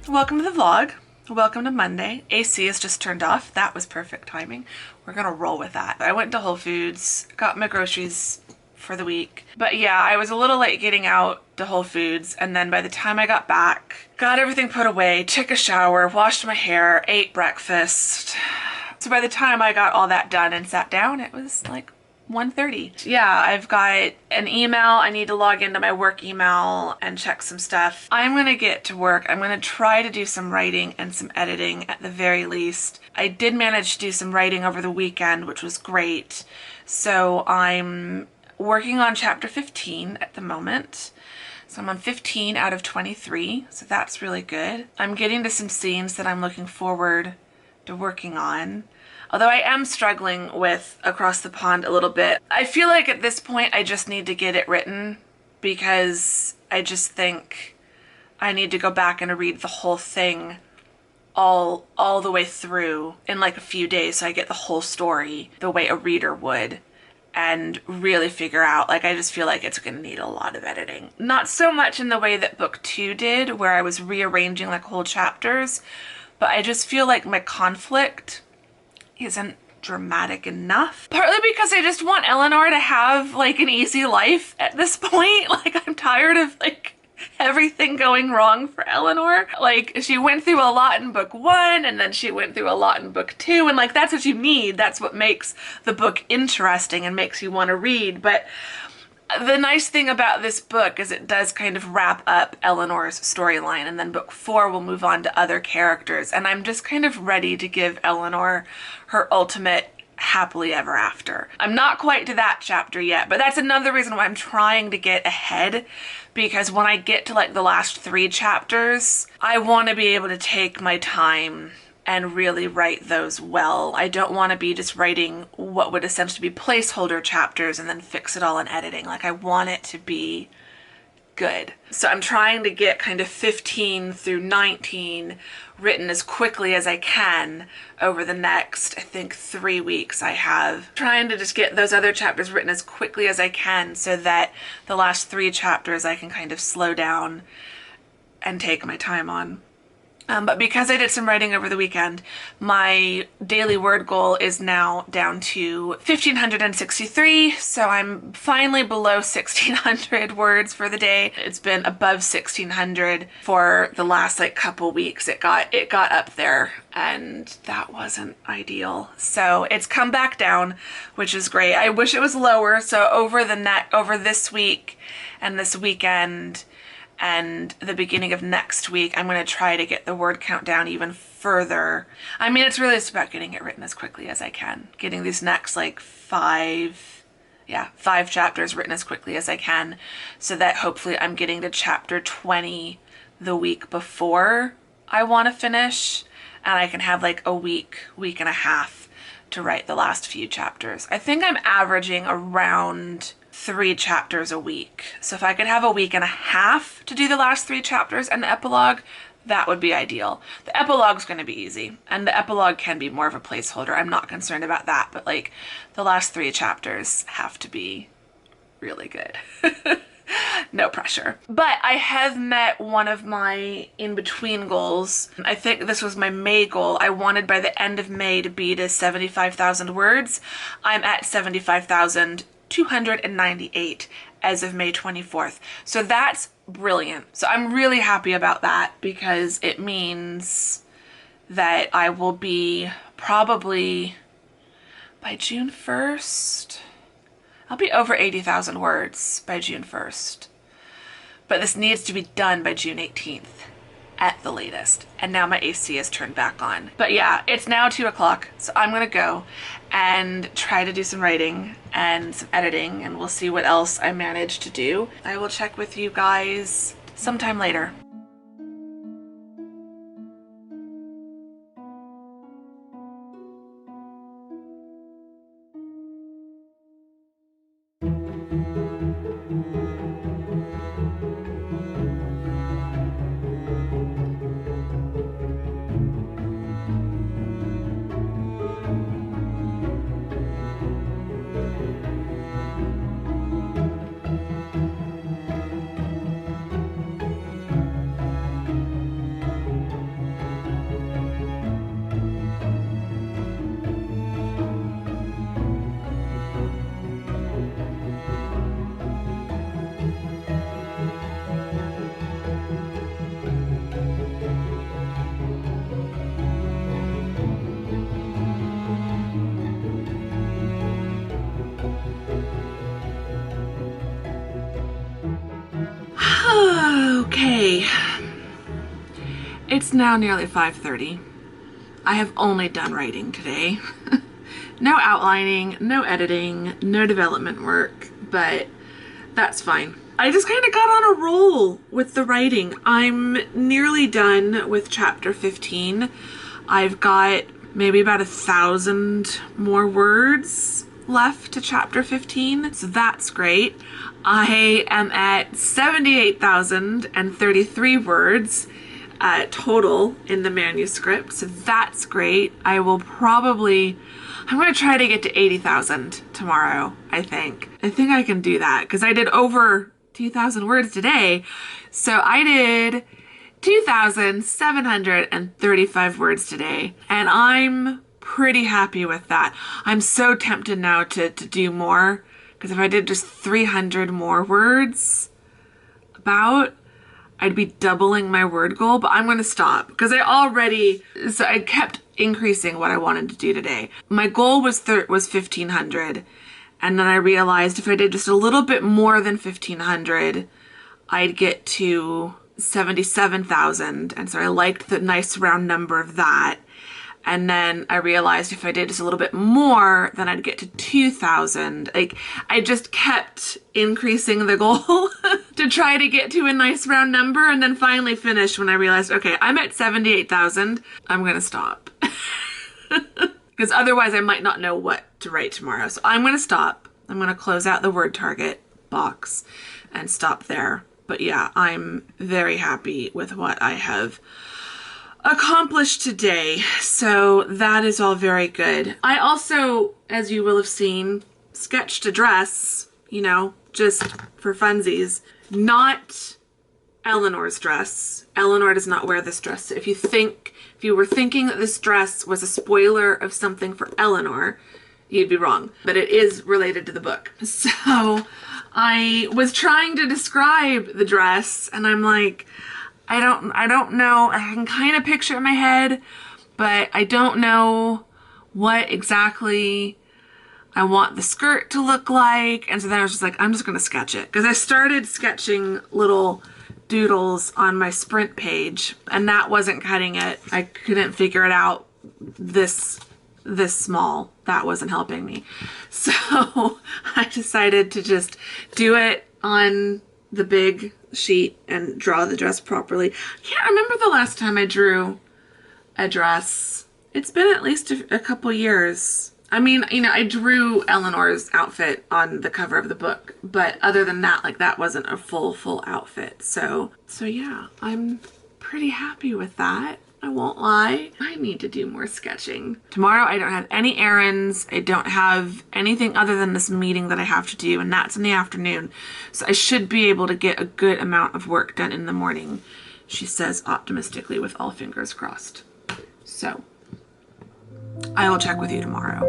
Welcome to the vlog. Welcome to Monday. AC is just turned off. That was perfect timing. We're gonna roll with that. I went to Whole Foods, got my groceries for the week. But yeah, I was a little late getting out to Whole Foods, and then by the time I got back, got everything put away, took a shower, washed my hair, ate breakfast. So by the time I got all that done and sat down, it was like 1:30. Yeah, I've got an email. I need to log into my work email and check some stuff. I'm gonna get to work. I'm gonna try to do some writing and some editing at the very least. I did manage to do some writing over the weekend, which was great. So I'm working on chapter 15 at the moment. So I'm on 15 out of 23, so that's really good. I'm getting to some scenes that I'm looking forward to working on. Although I am struggling with Across the Pond a little bit. I feel like at this point I just need to get it written because I just think I need to go back and read the whole thing all the way through in like a few days so I get the whole story the way a reader would and really figure out, like, I just feel like it's gonna need a lot of editing. Not so much in the way that book 2 did, where I was rearranging like whole chapters, but I just feel like my conflict isn't dramatic enough. Partly because I just want Eleanor to have like an easy life at this point. Like, I'm tired of like everything going wrong for Eleanor. Like, she went through a lot in book 1 and then she went through a lot in book 2, and like that's what you need. That's what makes the book interesting and makes you want to read. But the nice thing about this book is it does kind of wrap up Eleanor's storyline, and then book 4 will move on to other characters, and I'm just kind of ready to give Eleanor her ultimate happily ever after. I'm not quite to that chapter yet, but that's another reason why I'm trying to get ahead, because when I get to like the last 3 chapters, I want to be able to take my time and really write those well. I don't want to be just writing what would essentially be placeholder chapters and then fix it all in editing. Like, I want it to be good. So I'm trying to get kind of 15 through 19 written as quickly as I can over the next, I think, 3 weeks I have. Trying to just get those other chapters written as quickly as I can so that the last 3 chapters I can kind of slow down and take my time on. But because I did some writing over the weekend, my daily word goal is now down to 1,563. So I'm finally below 1,600 words for the day. It's been above 1,600 for the last like couple weeks. It got up there, and that wasn't ideal. So it's come back down, which is great. I wish it was lower. So over this week and this weekend and the beginning of next week, I'm going to try to get the word count down even further. I mean, it's really just about getting it written as quickly as I can. Getting these next like 5 chapters written as quickly as I can, so that hopefully I'm getting to chapter 20 the week before I want to finish, and I can have like a week and a half to write the last few chapters. I think I'm averaging around 3 chapters a week. So if I could have a week and a half to do the last 3 chapters and the epilogue, that would be ideal. The epilogue's going to be easy, and the epilogue can be more of a placeholder. I'm not concerned about that, but like the last 3 chapters have to be really good. No pressure. But I have met one of my in-between goals. I think this was my May goal. I wanted by the end of May to be to 75,000 words. I'm at 75,298 as of May 24th. So that's brilliant. So I'm really happy about that, because it means that I will be probably by June 1st, I'll be over 80,000 words by June 1st. But this needs to be done by June 18th at the latest. And now my AC is turned back on. But yeah, it's now 2 o'clock, so I'm gonna go and try to do some writing and some editing, and we'll see what else I manage to do. I will check with you guys sometime later. It's now nearly 5:30. I have only done writing today. No outlining, no editing, no development work, but that's fine. I just kind of got on a roll with the writing. I'm nearly done with chapter 15. I've got maybe about 1,000 more words left to chapter 15, so that's great. I am at 78,033 words total in the manuscript, so that's great. I'm going to try to get to 80,000 tomorrow, I think. I think I can do that because I did over 2,000 words today. So I did 2,735 words today, and I'm pretty happy with that. I'm so tempted now to do more, because if I did just 300 more words I'd be doubling my word goal, but I'm going to stop because I kept increasing what I wanted to do today. My goal was 1,500, and then I realized if I did just a little bit more than 1,500, I'd get to 77,000, and so I liked the nice round number of that. And then I realized if I did just a little bit more, then I'd get to 2,000. Like, I just kept increasing the goal to try to get to a nice round number, and then finally finished when I realized, okay, I'm at 78,000. I'm going to stop. Because otherwise I might not know what to write tomorrow. So I'm going to stop. I'm going to close out the word target box and stop there. But yeah, I'm very happy with what I have accomplished today. So that is all very good. I also, as you will have seen, sketched a dress, just for funsies. Not Eleanor's dress. Eleanor does not wear this dress. If you were thinking that this dress was a spoiler of something for Eleanor, you'd be wrong. But it is related to the book. So I was trying to describe the dress, and I'm like, I don't know. I can kind of picture it in my head, but I don't know what exactly I want the skirt to look like. And so then I was just like, I'm just going to sketch it. Because I started sketching little doodles on my Sprint page, and that wasn't cutting it. I couldn't figure it out this small. That wasn't helping me. So I decided to just do it on the big sheet and draw the dress properly. I can't remember the last time I drew a dress. It's been at least a couple years. I mean, I drew Eleanor's outfit on the cover of the book, but other than that, that wasn't a full outfit. So yeah, I'm pretty happy with that. I won't lie. I need to do more sketching. Tomorrow I don't have any errands. I don't have anything other than this meeting that I have to do, and that's in the afternoon. So I should be able to get a good amount of work done in the morning, she says optimistically with all fingers crossed. So I will check with you tomorrow.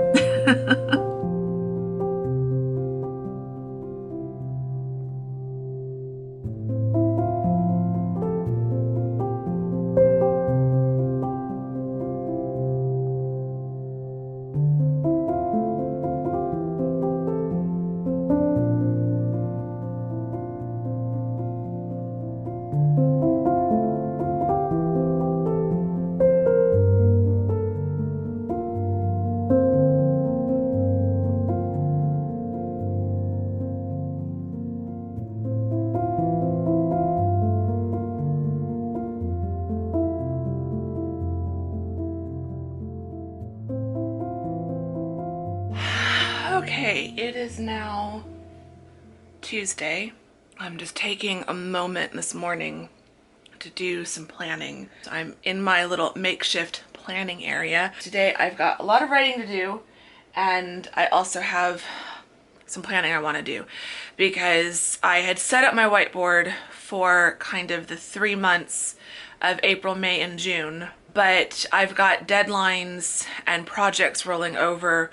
Okay, it is now Tuesday. I'm just taking a moment this morning to do some planning. I'm in my little makeshift planning area. Today I've got a lot of writing to do, and I also have some planning I want to do because I had set up my whiteboard for kind of the 3 months of April, May, and June, but I've got deadlines and projects rolling over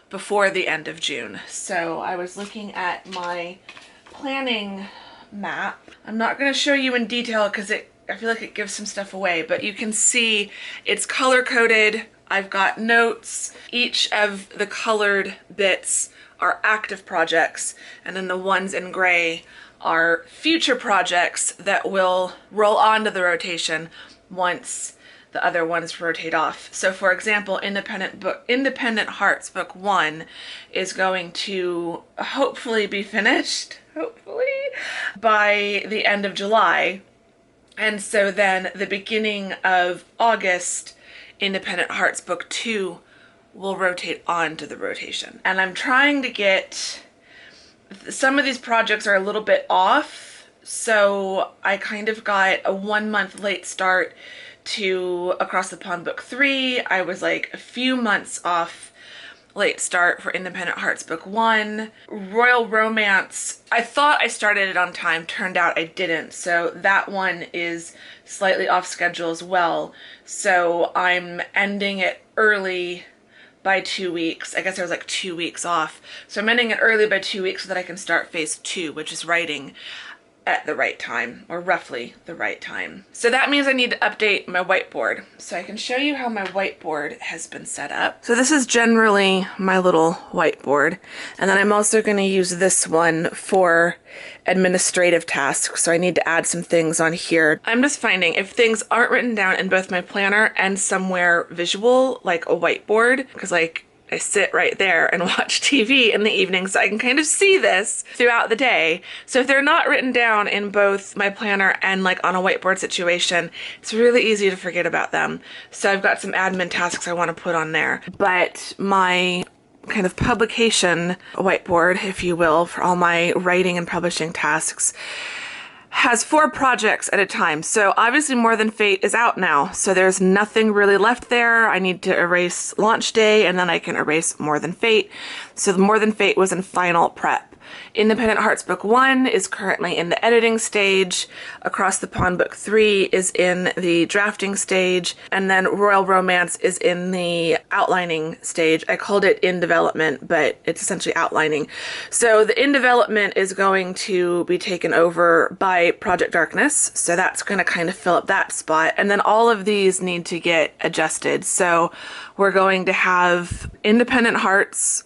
before the end of June. So I was looking at my planning map. I'm not going to show you in detail because I feel like it gives some stuff away, but you can see it's color coded. I've got notes. Each of the colored bits are active projects, and then the ones in gray are future projects that will roll onto the rotation once the other ones rotate off. So for example, Independent Hearts book 1 is going to hopefully be finished, hopefully, by the end of July. And so then the beginning of August, Independent Hearts book 2 will rotate onto the rotation. And I'm trying to get, some of these projects are a little bit off, so I kind of got a 1 month late start to Across the Pond book 3. I was like a few months off late start for Independent Hearts book 1. Royal Romance, I thought I started it on time, turned out I didn't, so that one is slightly off schedule as well. So I'm ending it early by 2 weeks. I guess I was like 2 weeks off. So I'm ending it early by 2 weeks so that I can start phase 2, which is writing at the right time, or roughly the right time. So that means I need to update my whiteboard. So I can show you how my whiteboard has been set up. So this is generally my little whiteboard. And then I'm also going to use this one for administrative tasks. So I need to add some things on here. I'm just finding if things aren't written down in both my planner and somewhere visual, like a whiteboard, because like I sit right there and watch TV in the evening, so I can kind of see this throughout the day. So if they're not written down in both my planner and like on a whiteboard situation, it's really easy to forget about them. So I've got some admin tasks I want to put on there. But my kind of publication whiteboard, if you will, for all my writing and publishing tasks, has 4 projects at a time. So obviously More Than Fate is out now, so there's nothing really left there. I need to erase launch day, and then I can erase More Than Fate. So the More Than Fate was in final prep. Independent Hearts book 1 is currently in the editing stage. Across the Pond book 3 is in the drafting stage. And then Royal Romance is in the outlining stage. I called it in development, but it's essentially outlining. So the in development is going to be taken over by Project Darkness. So that's going to kind of fill up that spot. And then all of these need to get adjusted. So we're going to have Independent Hearts,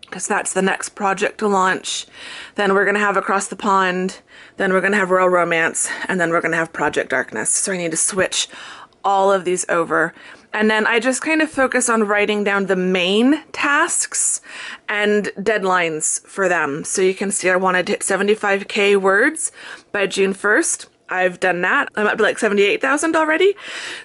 because that's the next project to launch. Then we're going to have Across the Pond, then we're going to have Royal Romance, and then we're going to have Project Darkness. So I need to switch all of these over. And then I just kind of focus on writing down the main tasks and deadlines for them. So you can see I wanted to hit 75K words by June 1st. I've done that. I'm up to like 78,000 already.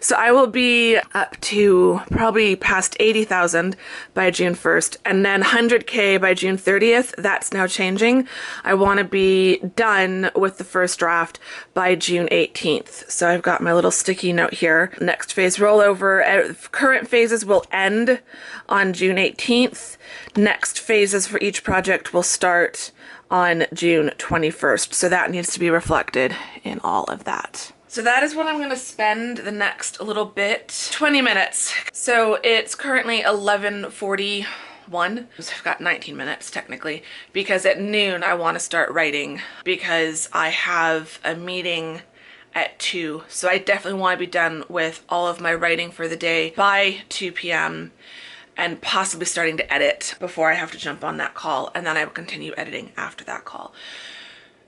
So I will be up to probably past 80,000 by June 1st. And then 100K by June 30th. That's now changing. I want to be done with the first draft by June 18th. So I've got my little sticky note here. Next phase rollover. Current phases will end on June 18th. Next phases for each project will start on June 21st. So that needs to be reflected in all of that. So that is what I'm going to spend the next little bit, 20 minutes. So it's currently 11:41. So I've got 19 minutes technically, because at noon I want to start writing because I have a meeting at 2. So I definitely want to be done with all of my writing for the day by 2 p.m. and possibly starting to edit before I have to jump on that call, and then I will continue editing after that call.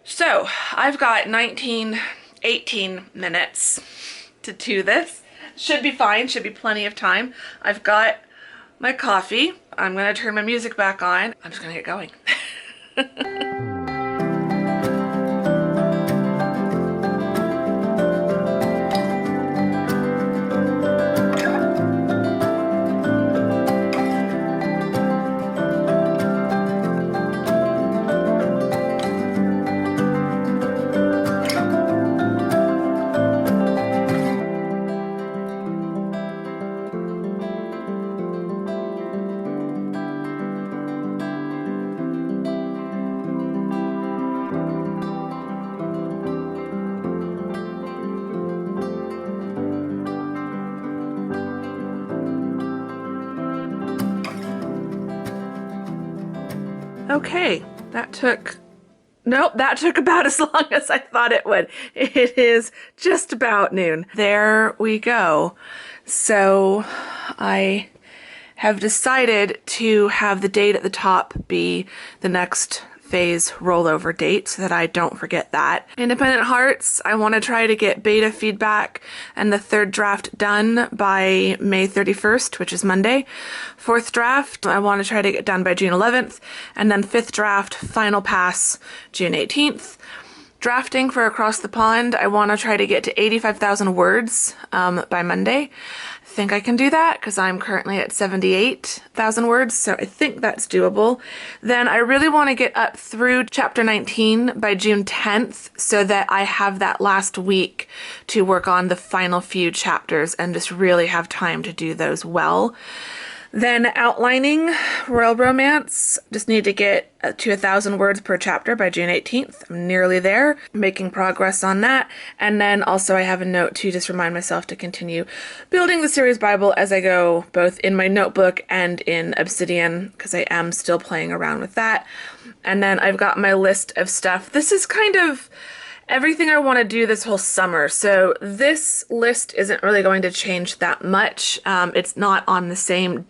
So I've got 18 minutes to do this. Should be fine, should be plenty of time. I've got my coffee. I'm gonna turn my music back on. I'm just gonna get going. Okay, that took about as long as I thought it would. It is just about noon. There we go. So I have decided to have the date at the top be the next phase rollover date so that I don't forget that. Independent Hearts, I want to try to get beta feedback and the third draft done by May 31st, which is Monday. Fourth draft, I want to try to get done by June 11th. And then fifth draft, final pass, June 18th. Drafting for Across the Pond, I want to try to get to 85,000 words by Monday. I think I can do that because I'm currently at 78,000 words, so I think that's doable. Then I really want to get up through chapter 19 by June 10th so that I have that last week to work on the final few chapters and just really have time to do those well. Then outlining Royal Romance, just need to get to 1,000 words per chapter by June 18th. I'm nearly there, making progress on that. And then also I have a note to just remind myself to continue building the series Bible as I go, both in my notebook and in Obsidian, because I am still playing around with that. And then I've got my list of stuff. This is kind of everything I want to do this whole summer. So this list isn't really going to change that much. It's not on the same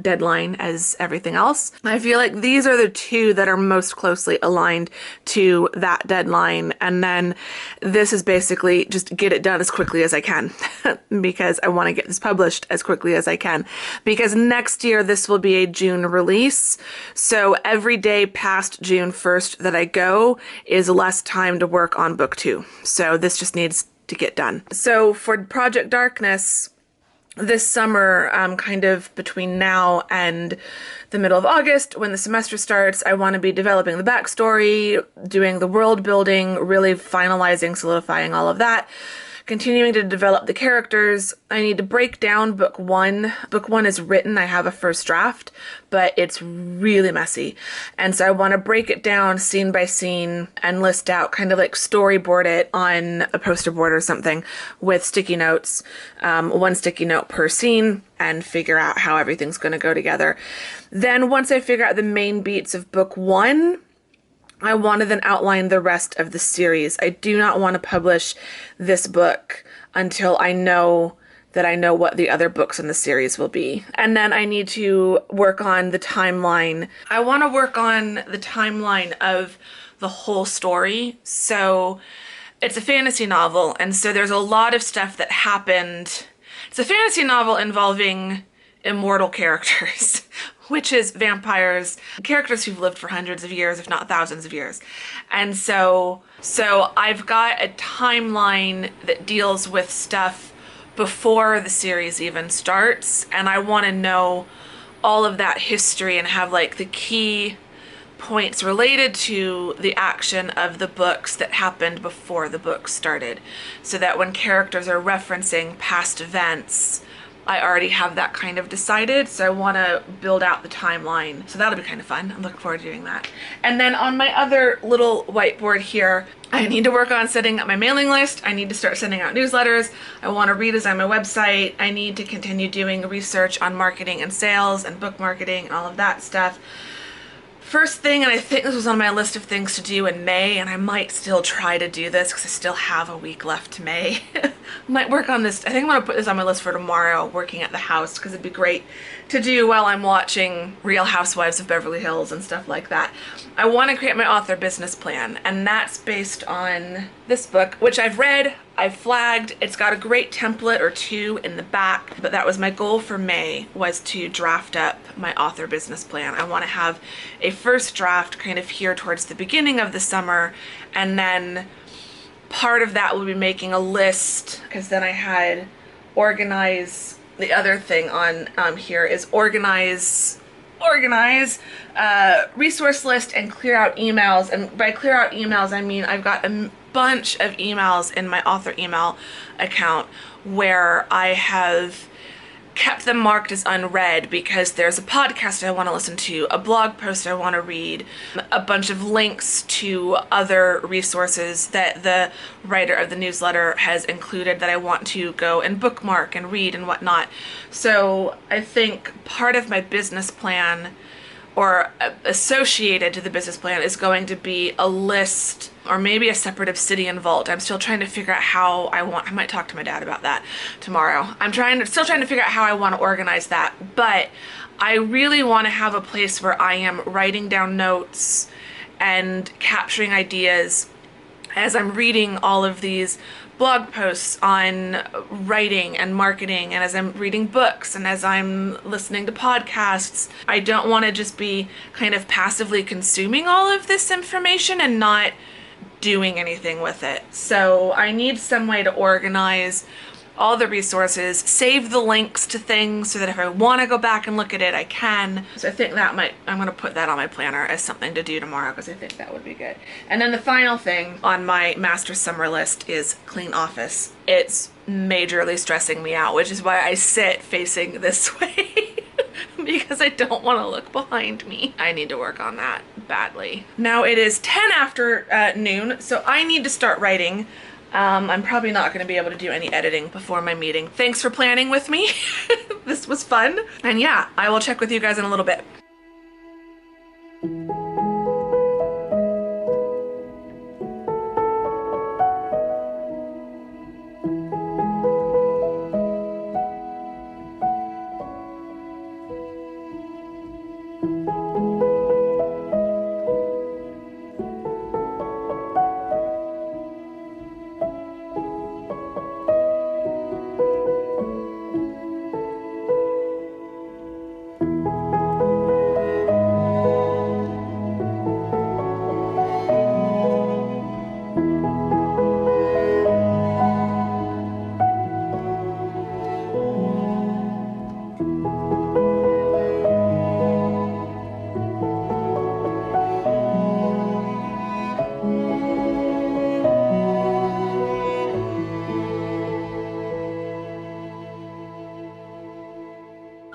deadline as everything else. I feel like these are the two that are most closely aligned to that deadline. And then this is basically just get it done as quickly as I can because I want to get this published as quickly as I can, because next year this will be a June release. So every day past June 1st that I go is less time to work on book 2. So this just needs to get done. So for Project Darkness, this summer, kind of between now and the middle of August, when the semester starts, I want to be developing the backstory, doing the world building, really finalizing, solidifying all of that. Continuing to develop the characters. I need to break down book 1. Book 1 is written. I have a first draft, but it's really messy. And so I want to break it down scene by scene and list out, kind of like storyboard it on a poster board or something with sticky notes, 1 sticky note per scene, and figure out how everything's going to go together. Then once I figure out the main beats of book 1, I want to then outline the rest of the series. I do not want to publish this book until I know that I know what the other books in the series will be. And then I need to work on the timeline. I want to work on the timeline of the whole story. So it's a fantasy novel, and so there's a lot of stuff that happened. It's a fantasy novel involving immortal characters, witches, vampires, characters who've lived for hundreds of years, if not thousands of years. And so I've got a timeline that deals with stuff before the series even starts, and I want to know all of that history and have like the key points related to the action of the books that happened before the book started, so that when characters are referencing past events, I already have that kind of decided. So I want to build out the timeline. So that'll be kind of fun. I'm looking forward to doing that. And then on my other little whiteboard here, I need to work on setting up my mailing list. I need to start sending out newsletters. I want to redesign my website. I need to continue doing research on marketing and sales and book marketing and all of that stuff. First thing, and I think this was on my list of things to do in May, and I might still try to do this because I still have a week left to May. Might work on this. I think I'm going to put this on my list for tomorrow, working at the house, because it'd be great to do while I'm watching Real Housewives of Beverly Hills and stuff like that. I want to create my author business plan, and that's based on this book, which I've read, I've flagged. It's got a great template or two in the back, but that was my goal for May, was to draft up my author business plan. I want to have a first draft kind of here towards the beginning of the summer, and then part of that will be making a list, because then I had organize. The other thing on here is organize, resource list, and clear out emails. And by clear out emails, I mean I've got a bunch of emails in my author email account where I have kept them marked as unread because there's a podcast I want to listen to, a blog post I want to read, a bunch of links to other resources that the writer of the newsletter has included that I want to go and bookmark and read and whatnot. So I think part of my business plan, or associated to the business plan, is going to be a list or maybe a separate Obsidian vault. I'm still trying to figure out how I might talk to my dad about that tomorrow. I'm still trying to figure out how I want to organize that, but I really want to have a place where I am writing down notes and capturing ideas as I'm reading all of these blog posts on writing and marketing, and as I'm reading books and as I'm listening to podcasts. I don't want to just be kind of passively consuming all of this information and not doing anything with it. So I need some way to organize all the resources, save the links to things so that if I want to go back and look at it, I can. So I think that I'm going to put that on my planner as something to do tomorrow, because I think that would be good. And then the final thing on my master summer list is clean office. It's majorly stressing me out, which is why I sit facing this way. Because I don't want to look behind me. I need to work on that badly. Now it is 10 after noon, so I need to start writing. I'm probably not going to be able to do any editing before my meeting. Thanks for planning with me. This was fun. And yeah, I will check with you guys in a little bit.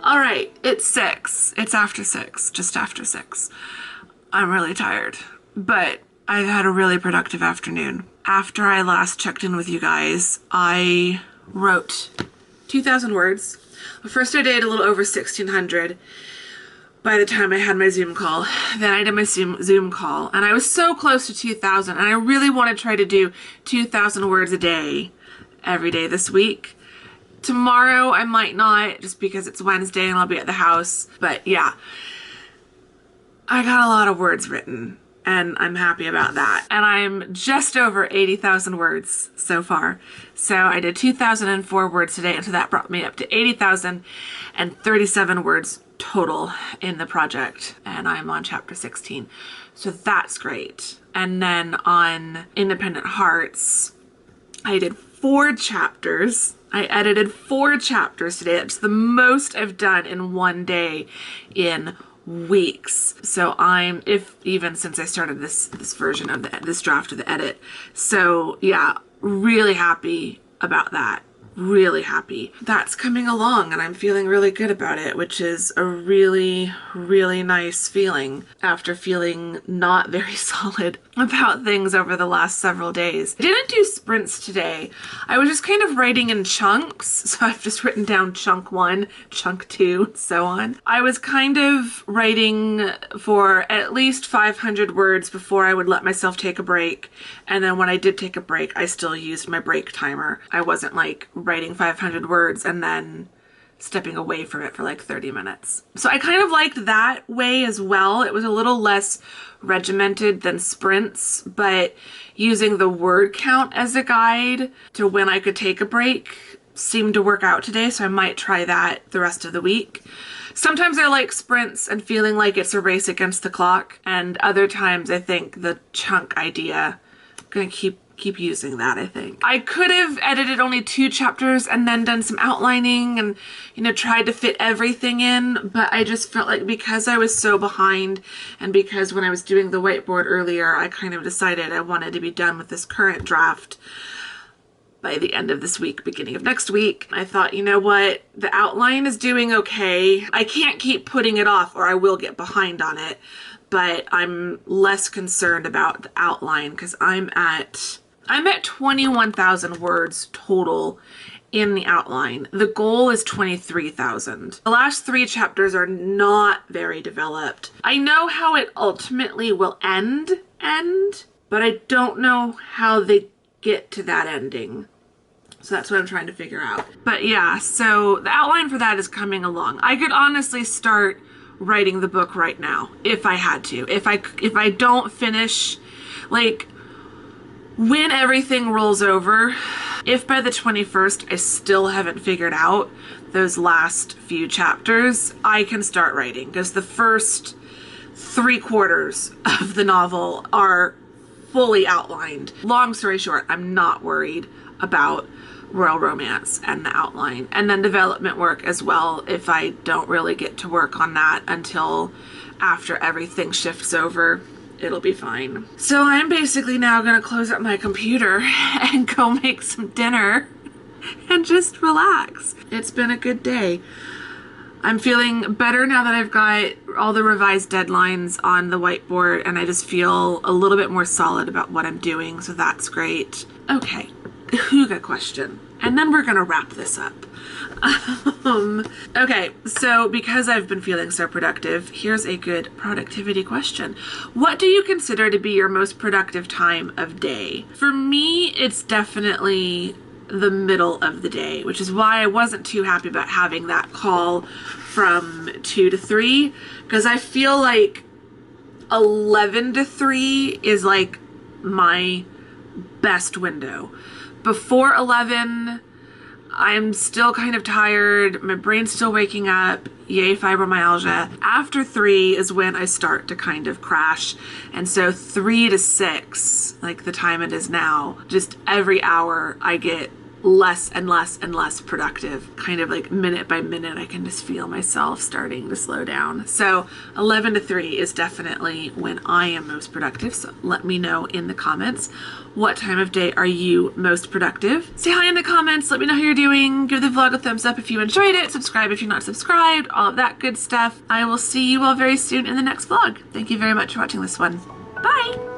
All right, it's 6. It's after 6, just after 6. I'm really tired, but I've had a really productive afternoon. After I last checked in with you guys, I wrote 2,000 words. First I did a little over 1,600 by the time I had my Zoom call. Then I did my Zoom call, and I was so close to 2,000, and I really want to try to do 2,000 words a day every day this week. Tomorrow I might not, just because it's Wednesday and I'll be at the house. But yeah, I got a lot of words written, and I'm happy about that. And I'm just over 80,000 words so far. So I did 2,004 words today, and so that brought me up to 80,037 words total in the project. And I'm on chapter 16. So that's great. And then on Independent Hearts, I did 4 chapters. I edited 4 chapters today. That's the most I've done in one day in weeks. So even since I started this version of this draft of the edit. So yeah, really happy about that. Really happy. That's coming along, and I'm feeling really good about it, which is a really, really nice feeling after feeling not very solid about things over the last several days. I didn't do sprints today. I was just kind of writing in chunks, so I've just written down chunk 1, chunk 2, so on. I was kind of writing for at least 500 words before I would let myself take a break, and then when I did take a break, I still used my break timer. I wasn't like writing 500 words and then stepping away from it for like 30 minutes. So I kind of liked that way as well. It was a little less regimented than sprints, but using the word count as a guide to when I could take a break seemed to work out today, so I might try that the rest of the week. Sometimes I like sprints and feeling like it's a race against the clock, and other times I think the chunk idea, I'm gonna keep using that, I think. I could have edited only 2 chapters and then done some outlining and, tried to fit everything in, but I just felt like because I was so behind, and because when I was doing the whiteboard earlier, I kind of decided I wanted to be done with this current draft by the end of this week, beginning of next week. I thought, you know what? The outline is doing okay. I can't keep putting it off or I will get behind on it, but I'm less concerned about the outline because I'm at 21,000 words total in the outline. The goal is 23,000. The last 3 chapters are not very developed. I know how it ultimately will end, but I don't know how they get to that ending. So that's what I'm trying to figure out. But yeah, so the outline for that is coming along. I could honestly start writing the book right now if I had to. If I don't finish, like, when everything rolls over, if by the 21st I still haven't figured out those last few chapters, I can start writing, because the first 3/4 of the novel are fully outlined. Long story short, I'm not worried about royal romance and the outline, and then development work as well, if I don't really get to work on that until after everything shifts over. It'll be fine. So I'm basically now gonna close up my computer and go make some dinner and just relax. It's been a good day. I'm feeling better now that I've got all the revised deadlines on the whiteboard, and I just feel a little bit more solid about what I'm doing, so that's great. Okay, Huga question, and then we're gonna wrap this up. Okay, so because I've been feeling so productive, here's a good productivity question. What do you consider to be your most productive time of day? For me, it's definitely the middle of the day, which is why I wasn't too happy about having that call from 2 to 3, because I feel like 11 to 3 is like my best window. Before 11, I'm still kind of tired. My brain's still waking up. Yay, fibromyalgia. After 3 is when I start to kind of crash. And so 3 to 6, like the time it is now, just every hour I get less and less and less productive. Kind of like minute by minute, I can just feel myself starting to slow down. So 11 to 3 is definitely when I am most productive. So let me know in the comments, what time of day are you most productive? Say hi in the comments. Let me know how you're doing. Give the vlog a thumbs up if you enjoyed it. Subscribe if you're not subscribed. All of that good stuff. I will see you all very soon in the next vlog. Thank you very much for watching this one. Bye.